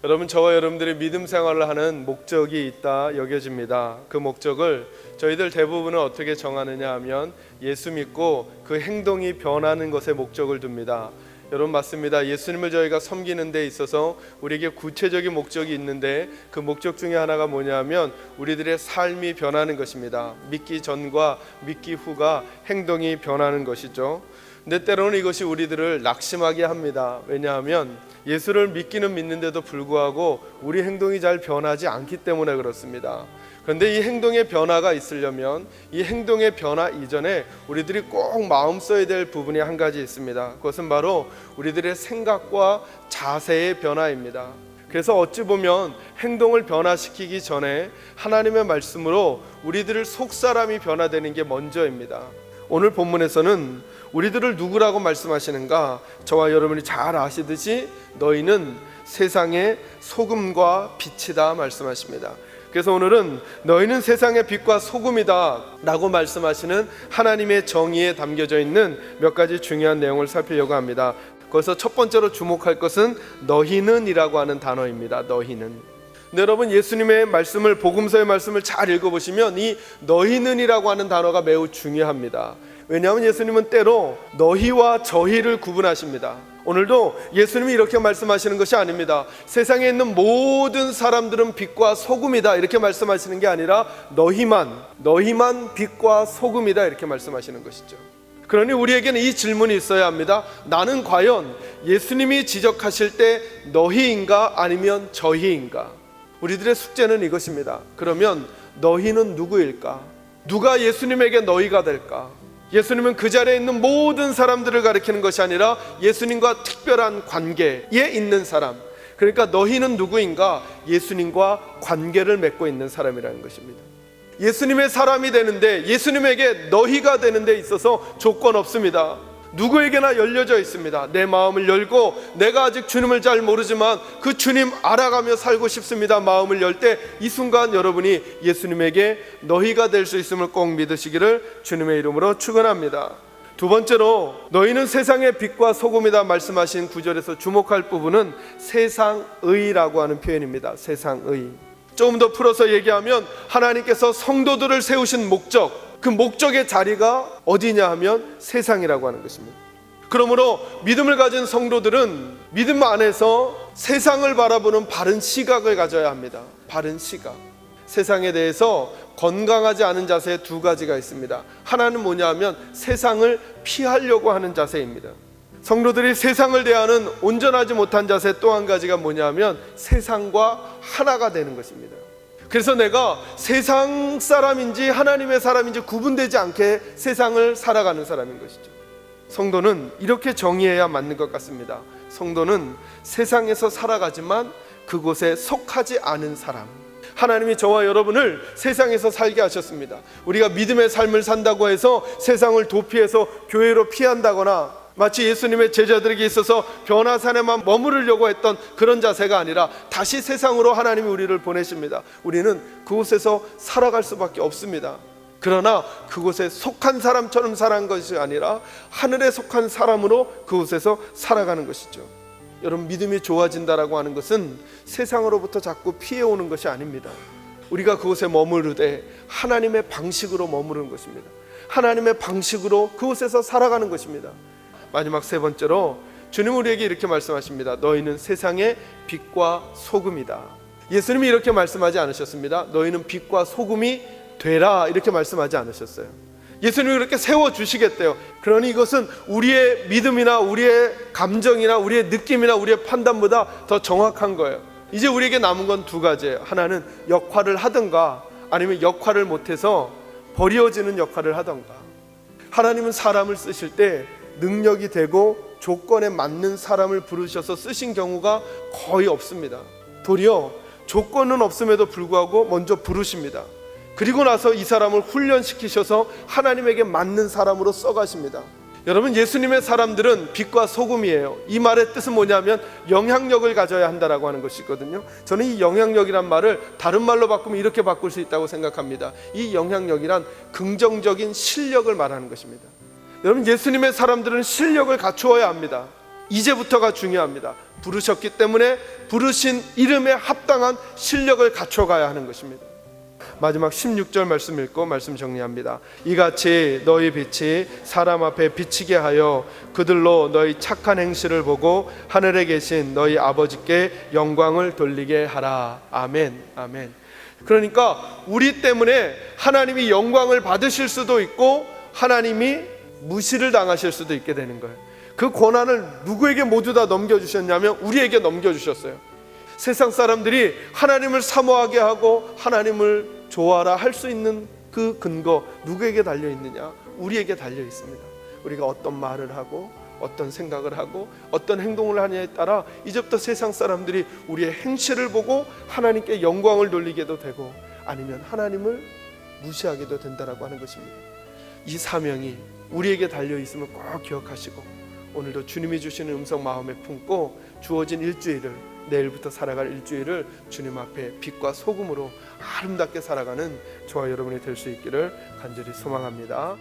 여러분, 저와 여러분들이 믿음 생활을 하는 목적이 있다 여겨집니다. 그 목적을 저희들 대부분은 어떻게 정하느냐 하면 예수 믿고 그 행동이 변하는 것에 목적을 둡니다. 여러분, 맞습니다. 예수님을 저희가 섬기는 데 있어서 우리에게 구체적인 목적이 있는데 그 목적 중에 하나가 뭐냐면 우리들의 삶이 변하는 것입니다. 믿기 전과 믿기 후가 행동이 변하는 것이죠. 근데 때로는 이것이 우리들을 낙심하게 합니다. 왜냐하면 예수를 믿기는 믿는데도 불구하고 우리 행동이 잘 변하지 않기 때문에 그렇습니다. 그런데 이 행동의 변화가 있으려면 이 행동의 변화 이전에 우리들이 꼭 마음 써야 될 부분이 한 가지 있습니다. 그것은 바로 우리들의 생각과 자세의 변화입니다. 그래서 어찌 보면 행동을 변화시키기 전에 하나님의 말씀으로 우리들을 속사람이 변화되는 게 먼저입니다. 오늘 본문에서는 우리들을 누구라고 말씀하시는가? 저와 여러분이 잘 아시듯이 너희는 세상의 소금과 빛이다 말씀하십니다. 그래서 오늘은 너희는 세상의 빛과 소금이다 라고 말씀하시는 하나님의 정의에 담겨져 있는 몇 가지 중요한 내용을 살피려고 합니다. 거기서 첫 번째로 주목할 것은 너희는 이라고 하는 단어입니다. 너희는. 근데 여러분, 예수님의 말씀을, 복음서의 말씀을 잘 읽어보시면 이 너희는 이라고 하는 단어가 매우 중요합니다. 왜냐하면 예수님은 때로 너희와 저희를 구분하십니다. 오늘도 예수님이 이렇게 말씀하시는 것이 아닙니다. 세상에 있는 모든 사람들은 빛과 소금이다 이렇게 말씀하시는 게 아니라 너희만 빛과 소금이다 이렇게 말씀하시는 것이죠. 그러니 우리에게는 이 질문이 있어야 합니다. 나는 과연 예수님이 지적하실 때 너희인가 아니면 저희인가? 우리들의 숙제는 이것입니다. 그러면 너희는 누구일까? 누가 예수님에게 너희가 될까? 예수님은 그 자리에 있는 모든 사람들을 가리키는 것이 아니라 예수님과 특별한 관계에 있는 사람, 그러니까 너희는 누구인가? 예수님과 관계를 맺고 있는 사람이라는 것입니다. 예수님의 사람이 되는데, 예수님에게 너희가 되는 데 있어서 조건 없습니다. 누구에게나 열려져 있습니다. 내 마음을 열고 내가 아직 주님을 잘 모르지만 그 주님 알아가며 살고 싶습니다. 마음을 열 때 이 순간 여러분이 예수님에게 너희가 될 수 있음을 꼭 믿으시기를 주님의 이름으로 축원합니다. 두 번째로 너희는 세상의 빛과 소금이다 말씀하신 구절에서 주목할 부분은 세상의라고 하는 표현입니다. 세상의. 조금 더 풀어서 얘기하면 하나님께서 성도들을 세우신 목적, 그 목적의 자리가 어디냐 하면 세상이라고 하는 것입니다. 그러므로 믿음을 가진 성도들은 믿음 안에서 세상을 바라보는 바른 시각을 가져야 합니다. 바른 시각. 세상에 대해서 건강하지 않은 자세 두 가지가 있습니다. 하나는 뭐냐 하면 세상을 피하려고 하는 자세입니다. 성도들이 세상을 대하는 온전하지 못한 자세 또 한 가지가 뭐냐 하면 세상과 하나가 되는 것입니다. 그래서 내가 세상 사람인지 하나님의 사람인지 구분되지 않게 세상을 살아가는 사람인 것이죠. 성도는 이렇게 정의해야 맞는 것 같습니다. 성도는 세상에서 살아가지만 그곳에 속하지 않은 사람. 하나님이 저와 여러분을 세상에서 살게 하셨습니다. 우리가 믿음의 삶을 산다고 해서 세상을 도피해서 교회로 피한다거나 마치 예수님의 제자들에게 있어서 변화산에만 머무르려고 했던 그런 자세가 아니라 다시 세상으로 하나님이 우리를 보내십니다. 우리는 그곳에서 살아갈 수밖에 없습니다. 그러나 그곳에 속한 사람처럼 살아간 것이 아니라 하늘에 속한 사람으로 그곳에서 살아가는 것이죠. 여러분, 믿음이 좋아진다라고 하는 것은 세상으로부터 자꾸 피해오는 것이 아닙니다. 우리가 그곳에 머무르되 하나님의 방식으로 머무르는 것입니다. 하나님의 방식으로 그곳에서 살아가는 것입니다. 마지막 세 번째로 주님은 우리에게 이렇게 말씀하십니다. 너희는 세상의 빛과 소금이다. 예수님이 이렇게 말씀하지 않으셨습니다. 너희는 빛과 소금이 되라 이렇게 말씀하지 않으셨어요. 예수님이 그렇게 세워주시겠대요. 그러니 이것은 우리의 믿음이나 우리의 감정이나 우리의 느낌이나 우리의 판단보다 더 정확한 거예요. 이제 우리에게 남은 건 두 가지예요. 하나는 역할을 하든가 아니면 역할을 못해서 버려지는 역할을 하든가. 하나님은 사람을 쓰실 때 능력이 되고 조건에 맞는 사람을 부르셔서 쓰신 경우가 거의 없습니다. 도리어 조건은 없음에도 불구하고 먼저 부르십니다. 그리고 나서 이 사람을 훈련시키셔서 하나님에게 맞는 사람으로 써가십니다. 여러분, 예수님의 사람들은 빛과 소금이에요. 이 말의 뜻은 뭐냐면 영향력을 가져야 한다라고 하는 것이거든요. 저는 이 영향력이란 말을 다른 말로 바꾸면 이렇게 바꿀 수 있다고 생각합니다. 이 영향력이란 긍정적인 실력을 말하는 것입니다. 여러분, 예수님의 사람들은 실력을 갖추어야 합니다. 이제부터가 중요합니다. 부르셨기 때문에 부르신 이름에 합당한 실력을 갖춰가야 하는 것입니다. 마지막 16절 말씀 읽고 말씀 정리합니다. 이같이 너희 빛이 사람 앞에 비치게 하여 그들로 너희 착한 행실을 보고 하늘에 계신 너희 아버지께 영광을 돌리게 하라. 아멘. 아멘. 그러니까 우리 때문에 하나님이 영광을 받으실 수도 있고 하나님이 무시를 당하실 수도 있게 되는 거예요. 그 권한을 누구에게 모두 다 넘겨주셨냐면 우리에게 넘겨주셨어요. 세상 사람들이 하나님을 사모하게 하고 하나님을 좋아라 할 수 있는 그 근거 누구에게 달려 있느냐? 우리에게 달려 있습니다. 우리가 어떤 말을 하고 어떤 생각을 하고 어떤 행동을 하냐에 따라 이제부터 세상 사람들이 우리의 행실을 보고 하나님께 영광을 돌리게도 되고 아니면 하나님을 무시하게도 된다라고 하는 것입니다. 이 사명이 우리에게 달려 있음을 꼭 기억하시고 오늘도 주님이 주시는 음성 마음에 품고 주어진 일주일을, 내일부터 살아갈 일주일을 주님 앞에 빛과 소금으로 아름답게 살아가는 저와 여러분이 될 수 있기를 간절히 소망합니다.